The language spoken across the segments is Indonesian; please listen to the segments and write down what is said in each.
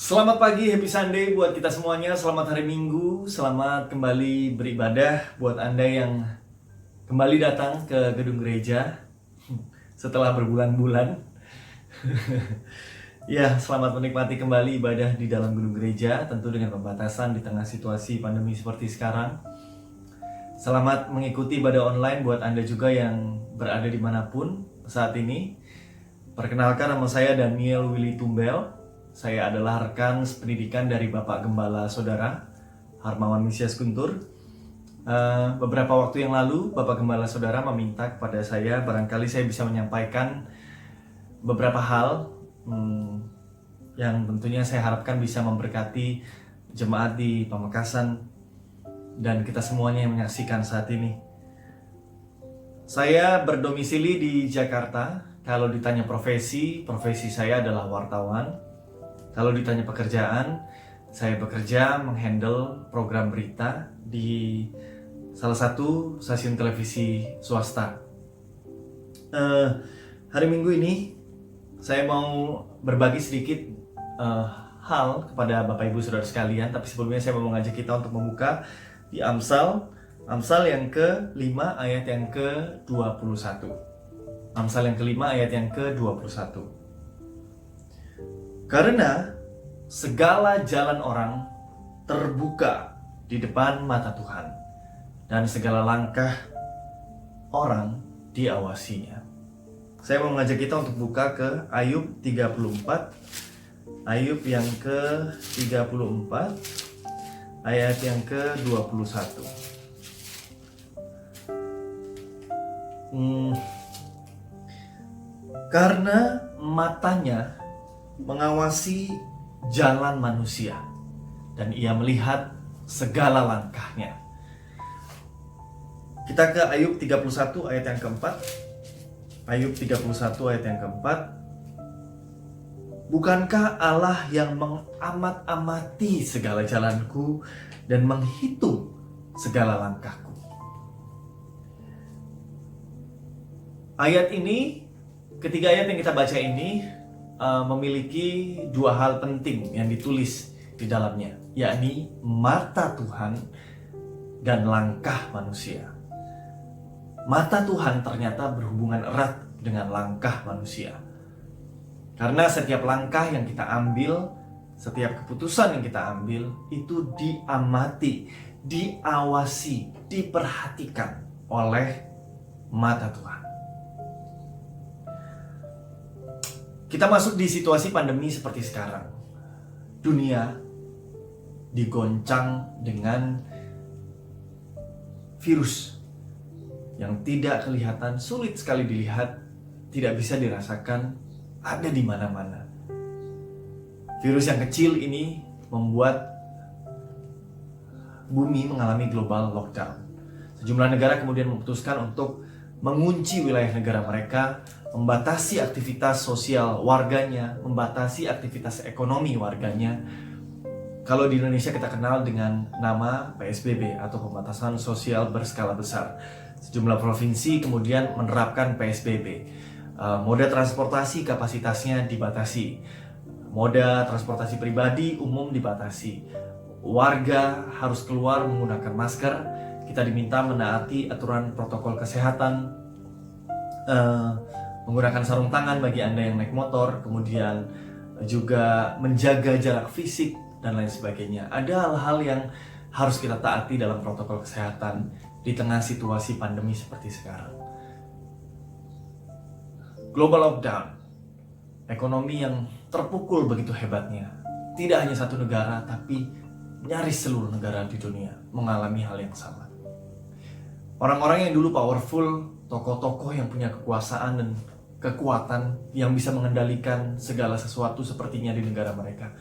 Selamat pagi, happy Sunday buat kita semuanya. Selamat hari Minggu, selamat kembali beribadah buat Anda yang kembali datang ke gedung gereja setelah berbulan-bulan. Ya, selamat menikmati kembali ibadah di dalam gedung gereja, tentu dengan pembatasan di tengah situasi pandemi seperti sekarang. Selamat mengikuti ibadah online buat Anda juga yang berada dimanapun saat ini. Perkenalkan, nama saya Daniel Willy Tumbel. Saya adalah rekan pendidikan dari Bapak Gembala Saudara Harmawan Mesias Guntur. Beberapa waktu yang lalu Bapak Gembala Saudara meminta kepada saya barangkali saya bisa menyampaikan beberapa hal yang tentunya saya harapkan bisa memberkati jemaat di Pamekasan dan kita semuanya yang menyaksikan saat ini. Saya berdomisili di Jakarta. Kalau ditanya profesi saya adalah wartawan. Kalau ditanya pekerjaan, saya bekerja menghandle program berita di salah satu stasiun televisi swasta. Hari Minggu ini saya mau berbagi sedikit hal kepada Bapak Ibu Saudara sekalian, tapi sebelumnya saya mau mengajak kita untuk membuka di Amsal yang ke-5 ayat yang ke-21. Amsal yang ke-5 ayat yang ke-21. Karena segala jalan orang terbuka di depan mata Tuhan, dan segala langkah orang diawasinya. Saya mau mengajak kita untuk buka ke Ayub 34. Ayub yang ke-34 ayat yang ke-21. Karena matanya mengawasi jalan manusia dan ia melihat segala langkahnya. Kita ke Ayub 31 ayat yang keempat. Ayub 31 ayat yang keempat. Bukankah Allah yang mengamat-amati segala jalanku dan menghitung segala langkahku? Ayat ini, ketiga ayat yang kita baca ini memiliki dua hal penting yang ditulis di dalamnya, yakni mata Tuhan dan langkah manusia. Mata Tuhan ternyata berhubungan erat dengan langkah manusia. Karena setiap langkah yang kita ambil, setiap keputusan yang kita ambil, itu diamati, diawasi, diperhatikan oleh mata Tuhan. Kita masuk di situasi pandemi seperti sekarang. Dunia digoncang dengan virus yang tidak kelihatan, sulit sekali dilihat, tidak bisa dirasakan, ada di mana-mana. Virus yang kecil ini membuat bumi mengalami global lockdown. Sejumlah negara kemudian memutuskan untuk mengunci wilayah negara mereka, membatasi aktivitas sosial warganya, membatasi aktivitas ekonomi warganya. Kalau di Indonesia kita kenal dengan nama PSBB atau pembatasan sosial berskala besar. Sejumlah provinsi kemudian menerapkan PSBB. Moda transportasi kapasitasnya dibatasi. Moda transportasi pribadi umum dibatasi. Warga harus keluar menggunakan masker. Kita diminta menaati aturan protokol kesehatan, menggunakan sarung tangan bagi Anda yang naik motor, kemudian juga menjaga jarak fisik dan lain sebagainya. Ada hal-hal yang harus kita taati dalam protokol kesehatan di tengah situasi pandemi seperti sekarang. Global lockdown, ekonomi yang terpukul begitu hebatnya. Tidak hanya satu negara, tapi nyaris seluruh negara di dunia mengalami hal yang sama. Orang-orang yang dulu powerful, tokoh-tokoh yang punya kekuasaan dan kekuatan yang bisa mengendalikan segala sesuatu sepertinya di negara mereka,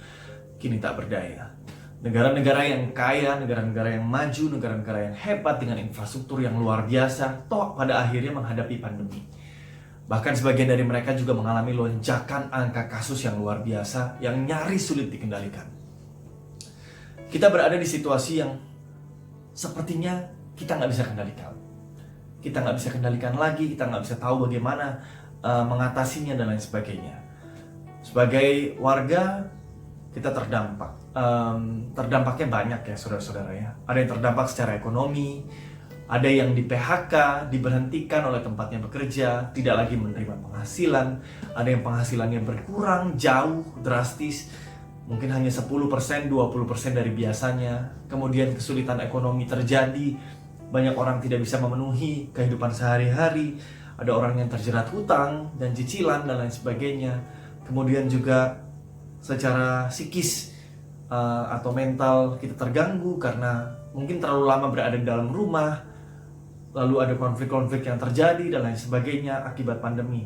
kini tak berdaya. Negara-negara yang kaya, negara-negara yang maju, negara-negara yang hebat dengan infrastruktur yang luar biasa, toh pada akhirnya menghadapi pandemi. Bahkan sebagian dari mereka juga mengalami lonjakan angka kasus yang luar biasa, yang nyaris sulit dikendalikan. Kita berada di situasi yang sepertinya kita nggak bisa kendalikan. Kita nggak bisa kendalikan lagi, kita nggak bisa tahu bagaimana mengatasinya dan lain sebagainya. Sebagai warga kita terdampak. Terdampaknya banyak ya saudara-saudara ya. Ada yang terdampak secara ekonomi, ada yang di PHK, diberhentikan oleh tempatnya bekerja, tidak lagi menerima penghasilan, ada yang penghasilannya berkurang jauh, drastis, mungkin hanya 10%, 20% dari biasanya. Kemudian kesulitan ekonomi terjadi, banyak orang tidak bisa memenuhi kehidupan sehari-hari, ada orang yang terjerat hutang dan cicilan dan lain sebagainya. Kemudian juga secara psikis atau mental kita terganggu karena mungkin terlalu lama berada di dalam rumah, lalu ada konflik-konflik yang terjadi dan lain sebagainya akibat pandemi.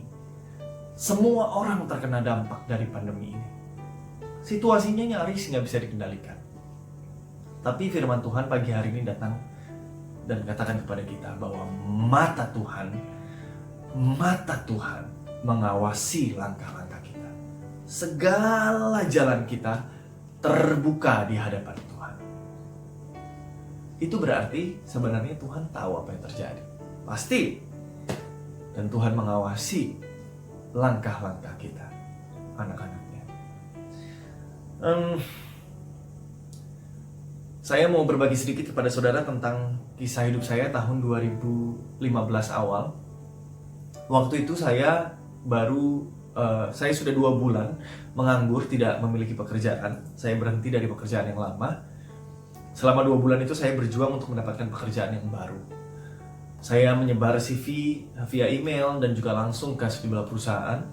Semua orang terkena dampak dari pandemi ini. Situasinya nyaris nggak bisa dikendalikan. Tapi firman Tuhan pagi hari ini datang dan katakan kepada kita bahwa mata Tuhan mengawasi langkah-langkah kita. Segala jalan kita terbuka di hadapan Tuhan. Itu berarti sebenarnya Tuhan tahu apa yang terjadi. Pasti. Dan Tuhan mengawasi langkah-langkah kita, anak-anaknya. Saya mau berbagi sedikit kepada saudara tentang kisah hidup saya tahun 2015 awal. Waktu itu saya sudah 2 bulan menganggur, tidak memiliki pekerjaan. Saya berhenti dari pekerjaan yang lama. Selama 2 bulan itu saya berjuang untuk mendapatkan pekerjaan yang baru. Saya menyebar CV via email dan juga langsung ke sejumlah perusahaan.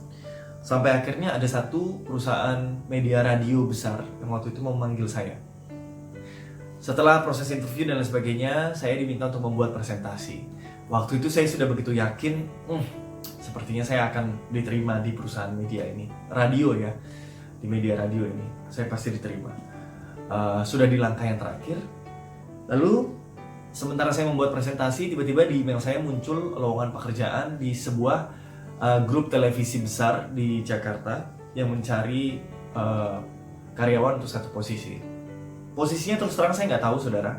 Sampai akhirnya ada satu perusahaan media radio besar yang waktu itu memanggil saya. Setelah proses interview dan lain sebagainya, saya diminta untuk membuat presentasi. Waktu itu saya sudah begitu yakin, sepertinya saya akan diterima di perusahaan media ini. Radio ya, di media radio ini. Saya pasti diterima. Sudah di langkah yang terakhir. Lalu, sementara saya membuat presentasi, tiba-tiba di email saya muncul lowongan pekerjaan di sebuah grup televisi besar di Jakarta yang mencari karyawan untuk satu posisi. Posisinya terus terang saya nggak tahu, saudara.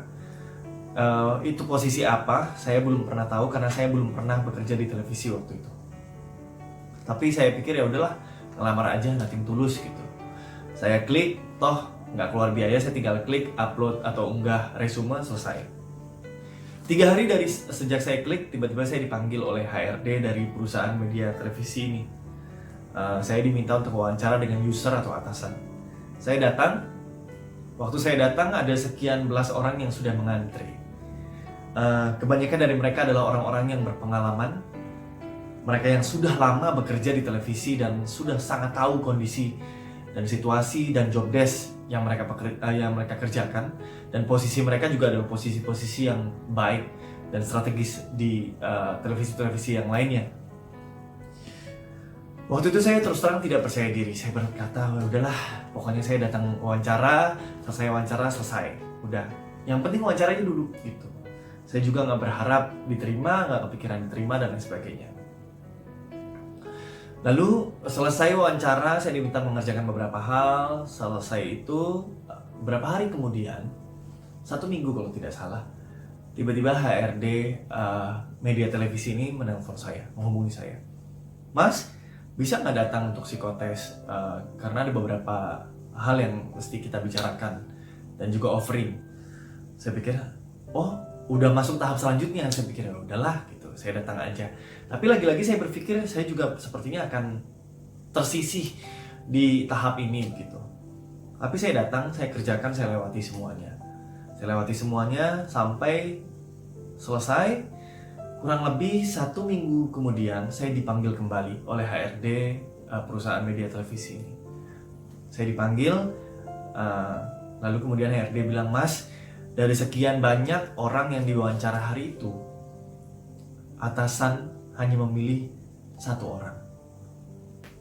Itu posisi apa, saya belum pernah tahu karena saya belum pernah bekerja di televisi waktu itu. Tapi saya pikir ya udahlah, ngelamar aja, nothing tulus gitu. Saya klik, toh nggak keluar biaya, saya tinggal klik, upload atau unggah resume, selesai. 3 hari dari sejak saya klik, tiba-tiba saya dipanggil oleh HRD dari perusahaan media televisi ini. Saya diminta untuk wawancara dengan user atau atasan. Saya datang. Waktu saya datang ada sekian belas orang yang sudah mengantri. Kebanyakan dari mereka adalah orang-orang yang berpengalaman. Mereka yang sudah lama bekerja di televisi dan sudah sangat tahu kondisi dan situasi dan job desk yang mereka kerjakan. Dan posisi mereka juga adalah posisi-posisi yang baik dan strategis di televisi-televisi yang lainnya. Waktu itu saya terus terang tidak percaya diri. Saya berkata, udahlah, pokoknya saya datang wawancara, selesai. Udah, yang penting wawancaranya dulu gitu. Saya juga nggak berharap diterima, nggak kepikiran diterima dan lain sebagainya. Lalu selesai wawancara, saya diminta mengerjakan beberapa hal. Selesai itu, beberapa hari kemudian, 1 minggu kalau tidak salah, tiba-tiba HRD media televisi ini menelpon saya, menghubungi saya. Mas, bisa nggak datang untuk psikotes? Karena ada beberapa hal yang mesti kita bicarakan dan juga offering. Saya pikir, oh udah masuk tahap selanjutnya. Saya pikir, ya udahlah gitu, saya datang aja. Tapi lagi-lagi saya berpikir, saya juga sepertinya akan tersisih di tahap ini gitu. Tapi saya datang, saya kerjakan, saya lewati semuanya sampai selesai. Kurang lebih 1 minggu kemudian saya dipanggil kembali oleh HRD perusahaan media televisi ini. Saya dipanggil, lalu kemudian HRD bilang, Mas, dari sekian banyak orang yang diwawancara hari itu, atasan hanya memilih 1 orang.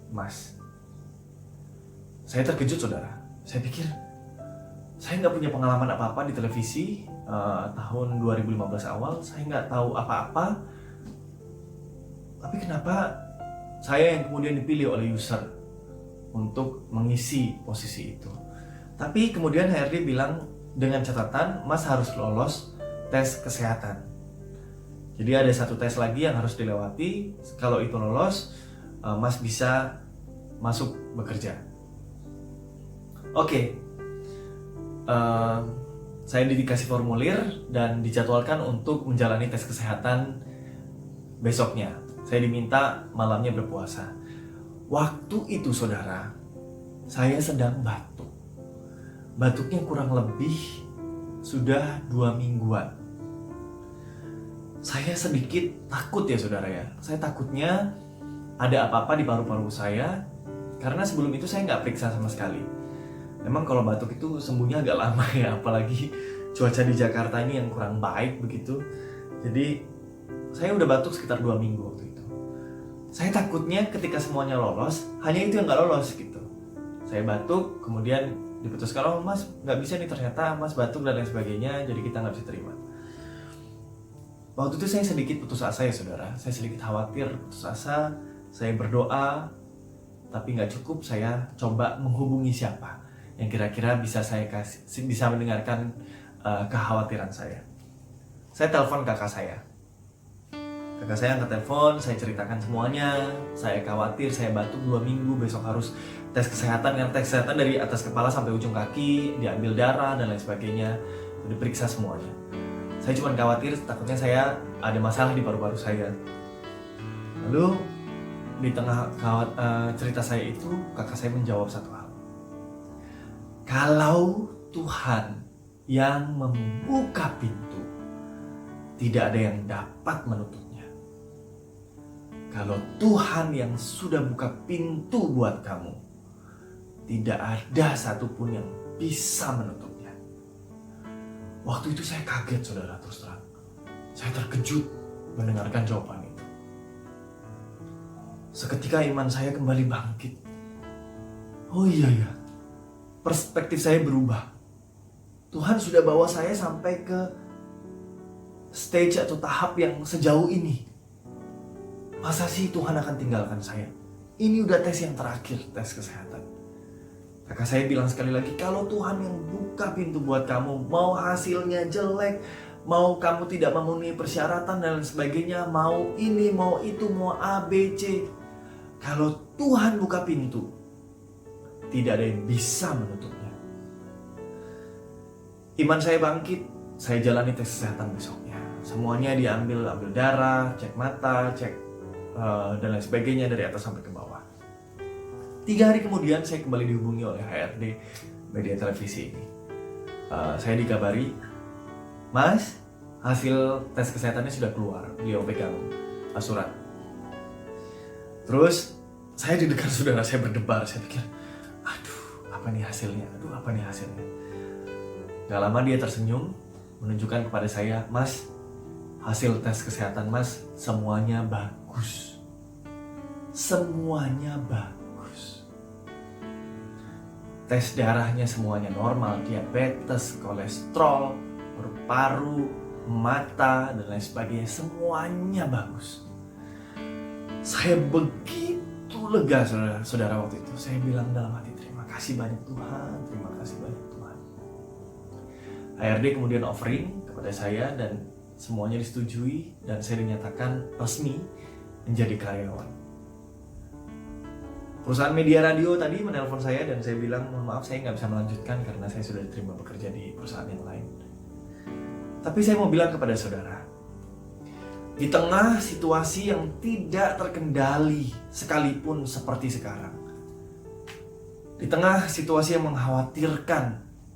Mas, saya terkejut, saudara. Saya pikir, saya nggak punya pengalaman apa-apa di televisi. Tahun 2015 awal, saya nggak tahu apa-apa. Tapi kenapa saya yang kemudian dipilih oleh user untuk mengisi posisi itu? Tapi kemudian HRD bilang dengan catatan, Mas harus lolos tes kesehatan. Jadi ada 1 tes lagi yang harus dilewati. Kalau itu lolos, Mas bisa masuk bekerja. Oke, eh, saya dikasih formulir dan dijadwalkan untuk menjalani tes kesehatan besoknya. Saya diminta malamnya berpuasa. Waktu itu saudara, saya sedang batuk. Batuknya kurang lebih sudah 2 mingguan. Saya sedikit takut ya saudara ya. Saya takutnya ada apa-apa di paru-paru saya, karena sebelum itu saya nggak periksa sama sekali. Memang kalau batuk itu sembuhnya agak lama ya, apalagi cuaca di Jakarta ini yang kurang baik begitu. Jadi saya udah batuk sekitar 2 minggu waktu itu. Saya takutnya ketika semuanya lolos, hanya itu yang nggak lolos gitu. Saya batuk, kemudian diputuskan, oh mas nggak bisa nih ternyata mas batuk dan lain sebagainya, jadi kita nggak bisa terima. Waktu itu saya sedikit putus asa ya saudara, saya sedikit khawatir, putus asa, saya berdoa, tapi nggak cukup, saya coba menghubungi siapa yang kira-kira bisa bisa mendengarkan kekhawatiran saya. Saya telepon kakak saya. Kakak saya angkat telepon, saya ceritakan semuanya, saya khawatir, saya batuk 2 minggu, besok harus tes kesehatan, yang tes kesehatan dari atas kepala sampai ujung kaki, diambil darah dan lain sebagainya, diperiksa semuanya. Saya cuma khawatir, takutnya saya ada masalah di paru-paru saya. Lalu di tengah cerita saya itu, kakak saya menjawab satu hal. Kalau Tuhan yang membuka pintu, tidak ada yang dapat menutupnya. Kalau Tuhan yang sudah buka pintu buat kamu, tidak ada satupun yang bisa menutupnya. Waktu itu saya kaget saudara, terus terang. Saya terkejut mendengarkan jawaban itu. Seketika iman saya kembali bangkit. Oh iya ya, perspektif saya berubah. Tuhan sudah bawa saya sampai ke stage atau tahap yang sejauh ini. Masa sih Tuhan akan tinggalkan saya? Ini udah tes yang terakhir, tes kesehatan. Kakak saya bilang sekali lagi, kalau Tuhan yang buka pintu buat kamu, mau hasilnya jelek, mau kamu tidak memenuhi persyaratan dan lain sebagainya, mau ini, mau itu, mau A, B, C. Kalau Tuhan buka pintu, tidak ada yang bisa menutupnya. Iman saya bangkit, saya jalani tes kesehatan besoknya. Semuanya diambil darah, cek mata, cek dan lain sebagainya dari atas sampai ke bawah. 3 hari kemudian saya kembali dihubungi oleh HRD media televisi ini. Saya dikabari, Mas, hasil tes kesehatannya sudah keluar. Beliau pegang surat. Terus saya di dekat saudara, saya berdebar. Saya pikir, aduh, apa nih hasilnya? Gak lama dia tersenyum, menunjukkan kepada saya, Mas, hasil tes kesehatan Mas semuanya bagus. Semuanya bagus. Tes darahnya semuanya normal, diabetes, kolesterol, paru-paru, mata, dan lain sebagainya, semuanya bagus. Saya begitu lega saudara waktu itu. Saya bilang dalam hati, terima kasih banyak Tuhan, terima kasih banyak Tuhan. HRD kemudian offering kepada saya dan semuanya disetujui dan saya dinyatakan resmi menjadi karyawan. Perusahaan media radio tadi menelpon saya dan saya bilang, mohon maaf saya nggak bisa melanjutkan karena saya sudah diterima bekerja di perusahaan yang lain. Tapi saya mau bilang kepada saudara, di tengah situasi yang tidak terkendali sekalipun seperti sekarang, di tengah situasi yang mengkhawatirkan,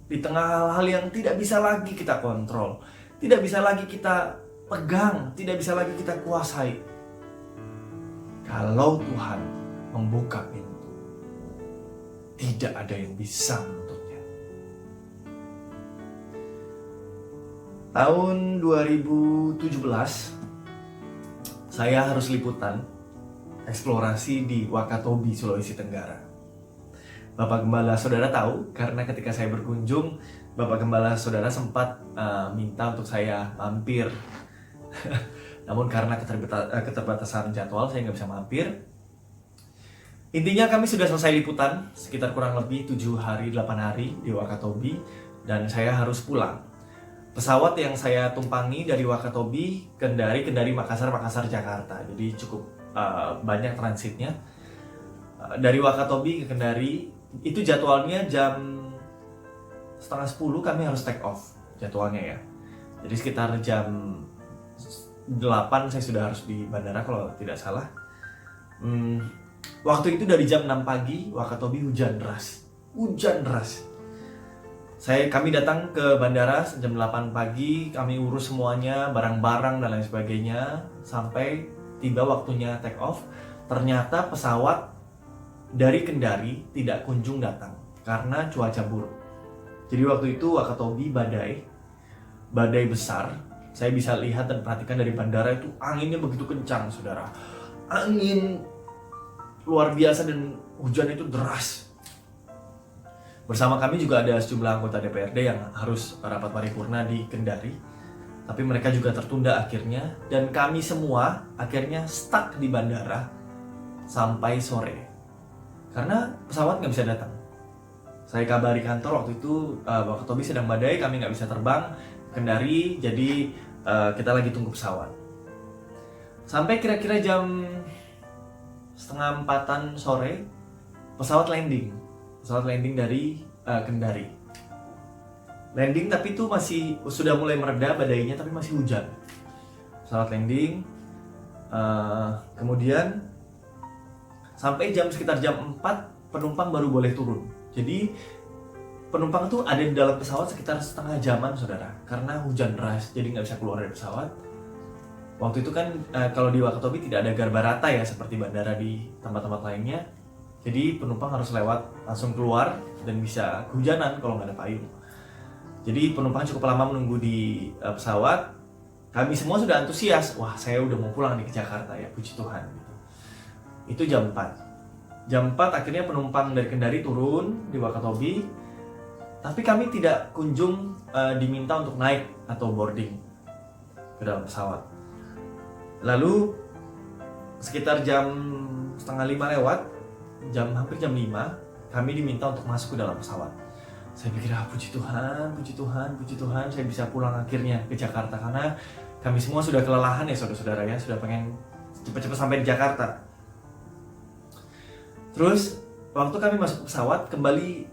di tengah hal-hal yang tidak bisa lagi kita kontrol, tidak bisa lagi kita pegang, tidak bisa lagi kita kuasai, kalau Tuhan membuka pintu, tidak ada yang bisa menutupnya. Tahun 2017 saya harus liputan eksplorasi di Wakatobi, Sulawesi Tenggara. Bapak Gembala saudara tahu karena ketika saya berkunjung, Bapak Gembala saudara sempat minta untuk saya mampir. Namun karena keterbatasan jadwal saya nggak bisa mampir. Intinya kami sudah selesai liputan sekitar kurang lebih 7 hari 8 hari di Wakatobi dan saya harus pulang. Pesawat yang saya tumpangi dari Wakatobi Kendari Makassar Jakarta. Jadi cukup banyak transitnya. Dari Wakatobi ke Kendari itu jadwalnya jam 9:30 kami harus take off jadwalnya ya. Jadi sekitar jam 8 saya sudah harus di bandara kalau tidak salah. Waktu itu dari jam 6 pagi Wakatobi hujan deras. Kami datang ke bandara jam 8 pagi, kami urus semuanya, barang-barang dan lain sebagainya, sampai tiba waktunya take off. Ternyata pesawat dari Kendari tidak kunjung datang karena cuaca buruk. Jadi waktu itu Wakatobi badai besar. Saya bisa lihat dan perhatikan dari bandara itu anginnya begitu kencang, saudara. Angin luar biasa dan hujan itu deras. Bersama kami juga ada sejumlah anggota DPRD yang harus rapat paripurna di Kendari. Tapi mereka juga tertunda akhirnya. Dan kami semua akhirnya stuck di bandara sampai sore. Karena pesawat nggak bisa datang. Saya kabari kantor waktu itu Wakatobi sedang badai, kami nggak bisa terbang Kendari, jadi kita lagi tunggu pesawat. Sampai kira-kira jam 3:30 sore pesawat landing dari Kendari. Landing tapi itu masih sudah mulai mereda badainya tapi masih hujan. Pesawat landing, kemudian sampai sekitar jam 4 penumpang baru boleh turun. Jadi penumpang tuh ada di dalam pesawat sekitar setengah jaman, saudara, karena hujan deras, jadi nggak bisa keluar dari pesawat. Waktu itu kan kalau di Wakatobi tidak ada garba rata ya seperti bandara di tempat-tempat lainnya. Jadi penumpang harus lewat langsung keluar dan bisa kehujanan kalau nggak ada payung. Jadi penumpang cukup lama menunggu di pesawat. Kami semua sudah antusias, wah saya udah mau pulang nih ke Jakarta ya, puji Tuhan. Gitu. Itu jam 4. Jam 4 akhirnya penumpang dari Kendari turun di Wakatobi. Tapi kami tidak kunjung diminta untuk naik atau boarding ke dalam pesawat. Lalu sekitar jam 4:30 lewat, hampir jam 5, kami diminta untuk masuk ke dalam pesawat. Saya pikir, puji Tuhan, saya bisa pulang akhirnya ke Jakarta. Karena kami semua sudah kelelahan ya saudara-saudara ya, sudah pengen cepat-cepat sampai di Jakarta. Terus waktu kami masuk pesawat, kembali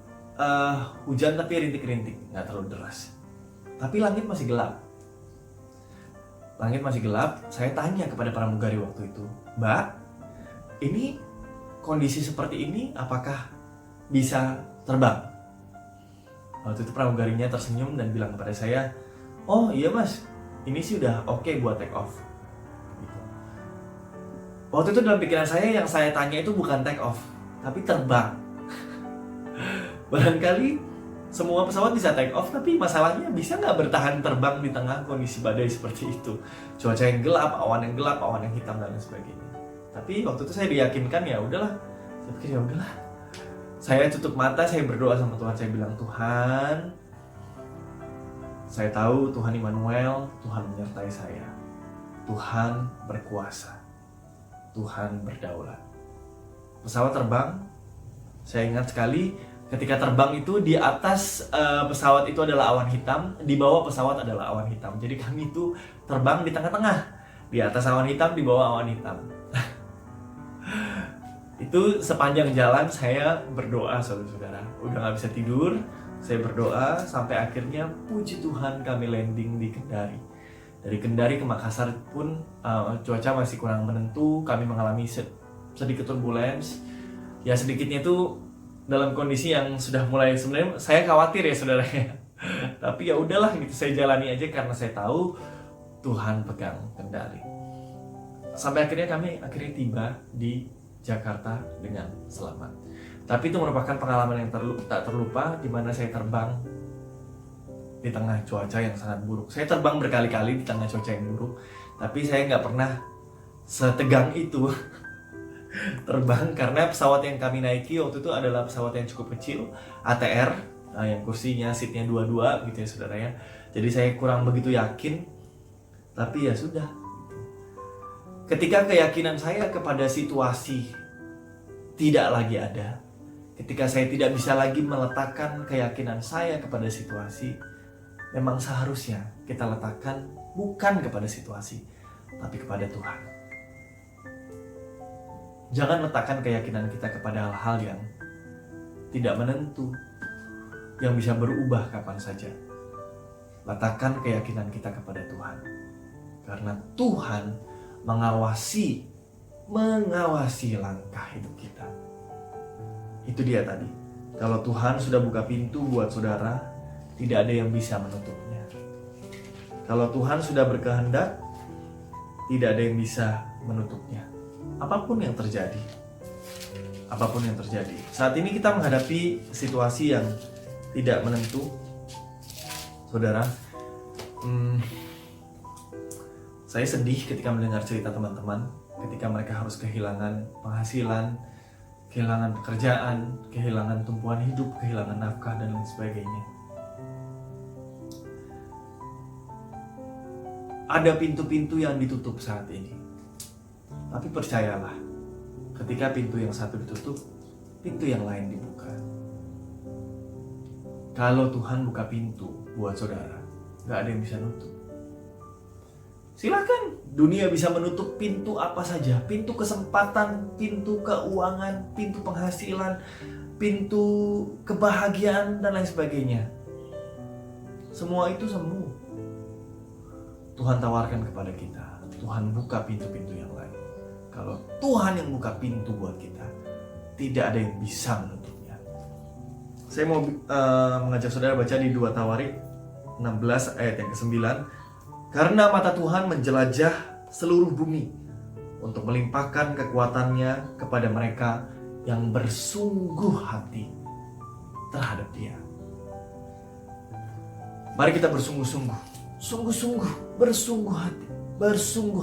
hujan tapi rintik-rintik, nggak terlalu deras. Tapi langit masih gelap. Saya tanya kepada pramugari waktu itu, Mbak, ini kondisi seperti ini apakah bisa terbang? Waktu itu pramugarinya tersenyum dan bilang kepada saya, oh iya mas, ini sih udah oke buat take off. Gitu. Waktu itu dalam pikiran saya yang saya tanya itu bukan take off, tapi terbang. Barangkali semua pesawat bisa take off, tapi masalahnya bisa nggak bertahan terbang di tengah kondisi badai seperti itu. Cuaca yang gelap, awan yang hitam dan lain sebagainya. Tapi waktu itu saya diyakinkan ya udahlah. Saya pikir ya udahlah. Saya tutup mata, saya berdoa sama Tuhan, saya bilang, Tuhan, saya tahu Tuhan Immanuel, Tuhan menyertai saya. Tuhan berkuasa. Tuhan berdaulat. Pesawat terbang, saya ingat sekali ketika terbang itu di atas pesawat itu adalah awan hitam, di bawah pesawat adalah awan hitam. Jadi kami itu terbang di tengah-tengah, di atas awan hitam, di bawah awan hitam. Itu sepanjang jalan saya berdoa, saudara-saudara. Udah gak bisa tidur, saya berdoa sampai akhirnya puji Tuhan kami landing di Kendari. Dari Kendari ke Makassar pun cuaca masih kurang menentu, kami mengalami sedikit turbulence. Ya sedikitnya itu dalam kondisi yang sudah mulai, sebenarnya saya khawatir ya saudara ya. Tapi ya udahlah gitu, saya jalani aja karena saya tahu Tuhan pegang kendali. Sampai akhirnya kami tiba di Jakarta dengan selamat. Tapi itu merupakan pengalaman yang tak terlupa, di mana saya terbang di tengah cuaca yang sangat buruk. Saya terbang berkali-kali di tengah cuaca yang buruk, tapi saya nggak pernah setegang itu terbang, karena pesawat yang kami naiki waktu itu adalah pesawat yang cukup kecil, ATR, yang kursinya, seatnya 22 gitu ya saudara ya. Jadi saya kurang begitu yakin, tapi ya sudah. Ketika keyakinan saya kepada situasi tidak lagi ada, ketika saya tidak bisa lagi meletakkan keyakinan saya kepada situasi, memang seharusnya kita letakkan bukan kepada situasi, tapi kepada Tuhan. Jangan letakkan keyakinan kita kepada hal-hal yang tidak menentu. yang bisa berubah kapan saja. Letakkan keyakinan kita kepada Tuhan. Karena Tuhan mengawasi langkah hidup kita. Itu dia tadi. Kalau Tuhan sudah buka pintu buat saudara, tidak ada yang bisa menutupnya. Kalau Tuhan sudah berkehendak, tidak ada yang bisa menutupnya. Apapun yang terjadi. Saat ini kita menghadapi situasi yang tidak menentu, saudara. Saya sedih ketika mendengar cerita teman-teman, ketika mereka harus kehilangan penghasilan, kehilangan pekerjaan, kehilangan tumpuan hidup, kehilangan nafkah, dan lain sebagainya. Ada pintu-pintu yang ditutup saat ini. Tapi percayalah, ketika pintu yang satu ditutup, pintu yang lain dibuka. Kalau Tuhan buka pintu buat saudara, gak ada yang bisa nutup. Silakan, dunia bisa menutup pintu apa saja. Pintu kesempatan, pintu keuangan, pintu penghasilan, pintu kebahagiaan, dan lain sebagainya. Semua itu semu. Tuhan tawarkan kepada kita, Tuhan buka pintu-pintu yang lain. Kalau Tuhan yang buka pintu buat kita, tidak ada yang bisa menutupnya. Saya mau mengajak saudara baca di 2 Tawarik 16 ayat yang ke-9. Karena mata Tuhan menjelajah seluruh bumi untuk melimpahkan kekuatannya kepada mereka yang bersungguh hati terhadap Dia. Mari kita bersungguh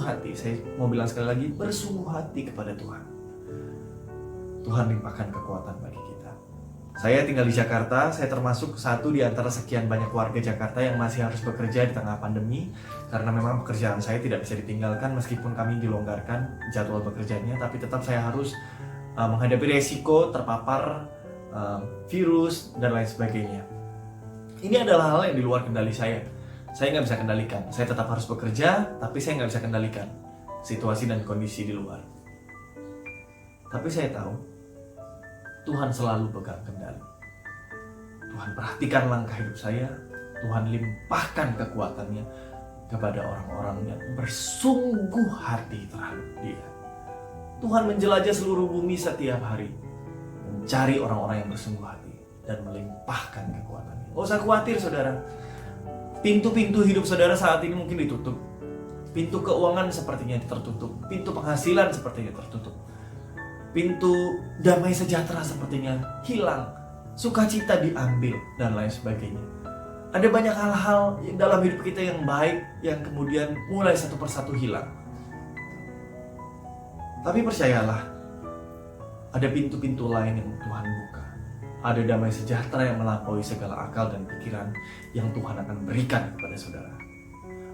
hati. Saya mau bilang sekali lagi, bersungguh hati kepada Tuhan. Tuhan limpahkan kekuatan bagi kita. Saya tinggal di Jakarta, saya termasuk satu di antara sekian banyak warga Jakarta yang masih harus bekerja di tengah pandemi. Karena memang pekerjaan saya tidak bisa ditinggalkan meskipun kami dilonggarkan jadwal bekerjanya. Tapi tetap saya harus menghadapi resiko terpapar virus dan lain sebagainya. Ini adalah hal yang di luar kendali saya. Saya nggak bisa kendalikan. Saya tetap harus bekerja, tapi saya nggak bisa kendalikan situasi dan kondisi di luar. Tapi saya tahu Tuhan selalu pegang kendali. Tuhan perhatikan langkah hidup saya. Tuhan limpahkan kekuatannya kepada orang-orang yang bersungguh hati terhadap Dia. Tuhan menjelajah seluruh bumi setiap hari, mencari orang-orang yang bersungguh hati dan melimpahkan kekuatannya. Gak usah khawatir saudara. Pintu-pintu hidup saudara saat ini mungkin ditutup. Pintu keuangan sepertinya tertutup. Pintu penghasilan sepertinya tertutup. Pintu damai sejahtera sepertinya hilang. Sukacita diambil dan lain sebagainya. Ada banyak hal-hal dalam hidup kita yang baik yang kemudian mulai satu persatu hilang. Tapi percayalah, ada pintu-pintu lain yang Tuhan buka. Ada damai sejahtera yang melampaui segala akal dan pikiran yang Tuhan akan berikan kepada saudara.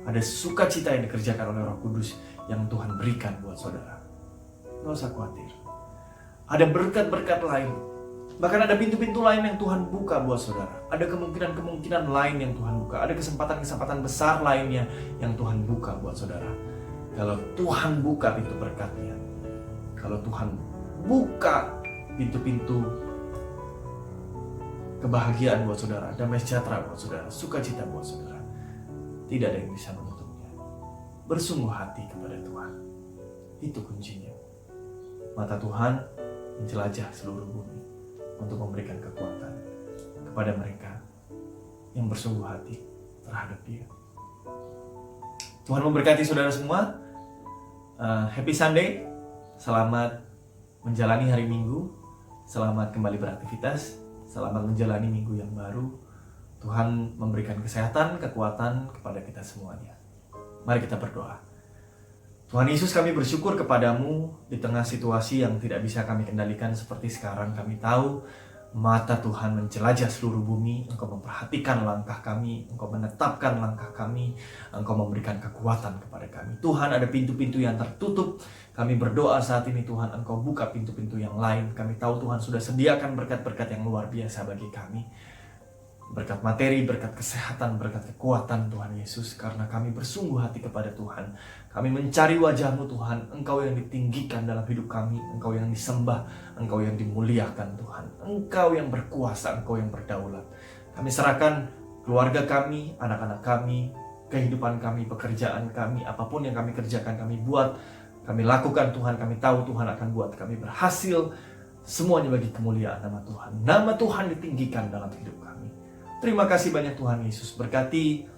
Ada sukacita yang dikerjakan oleh Roh Kudus yang Tuhan berikan buat saudara. Gak usah khawatir. Ada berkat-berkat lain. Bahkan ada pintu-pintu lain yang Tuhan buka buat saudara. Ada kemungkinan-kemungkinan lain yang Tuhan buka. Ada kesempatan-kesempatan besar lainnya yang Tuhan buka buat saudara. Kalau Tuhan buka pintu berkatnya, kalau Tuhan buka pintu-pintu kebahagiaan buat saudara, damai sejahtera buat saudara, sukacita buat saudara, tidak ada yang bisa menutupnya. Bersungguh hati kepada Tuhan. Itu kuncinya. Mata Tuhan menjelajah seluruh bumi untuk memberikan kekuatan kepada mereka yang bersungguh hati terhadap Dia. Tuhan memberkati saudara semua. Happy Sunday. Selamat menjalani hari Minggu. Selamat kembali beraktivitas. Selamat menjalani minggu yang baru. Tuhan memberikan kesehatan, kekuatan kepada kita semuanya. Mari kita berdoa. Tuhan Yesus, kami bersyukur kepadamu di tengah situasi yang tidak bisa kami kendalikan seperti sekarang. Kami tahu mata Tuhan menjelajah seluruh bumi. Engkau memperhatikan langkah kami, Engkau menetapkan langkah kami, Engkau memberikan kekuatan kepada kami. Tuhan, ada pintu-pintu yang tertutup. Kami berdoa saat ini Tuhan, Engkau buka pintu-pintu yang lain. Kami tahu Tuhan sudah sediakan berkat-berkat yang luar biasa bagi kami. Berkat materi, berkat kesehatan, berkat kekuatan Tuhan Yesus. Karena kami bersungguh hati kepada Tuhan. Kami mencari wajah-Mu Tuhan. Engkau yang ditinggikan dalam hidup kami. Engkau yang disembah. Engkau yang dimuliakan Tuhan. Engkau yang berkuasa. Engkau yang berdaulat. Kami serahkan keluarga kami, anak-anak kami, kehidupan kami, pekerjaan kami, apapun yang kami kerjakan, kami buat, kami lakukan Tuhan, kami tahu Tuhan akan buat kami berhasil. Semuanya bagi kemuliaan nama Tuhan. Nama Tuhan ditinggikan dalam hidup kami. Terima kasih banyak Tuhan Yesus. Berkati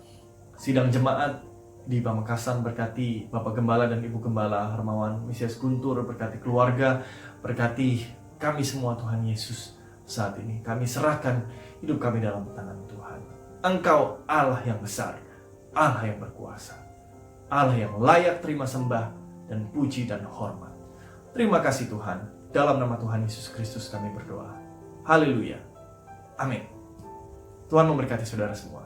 sidang jemaat di Pamekasan, berkati Bapak Gembala dan Ibu Gembala Hermawan Mesias Guntur, berkati keluarga, berkati kami semua Tuhan Yesus. Saat ini kami serahkan hidup kami dalam tangan Tuhan. Engkau Allah yang besar, Allah yang berkuasa, Allah yang layak terima sembah dan puji dan hormat. Terima kasih Tuhan. Dalam nama Tuhan Yesus Kristus kami berdoa. Haleluya. Amin. Tuhan memberkati saudara semua.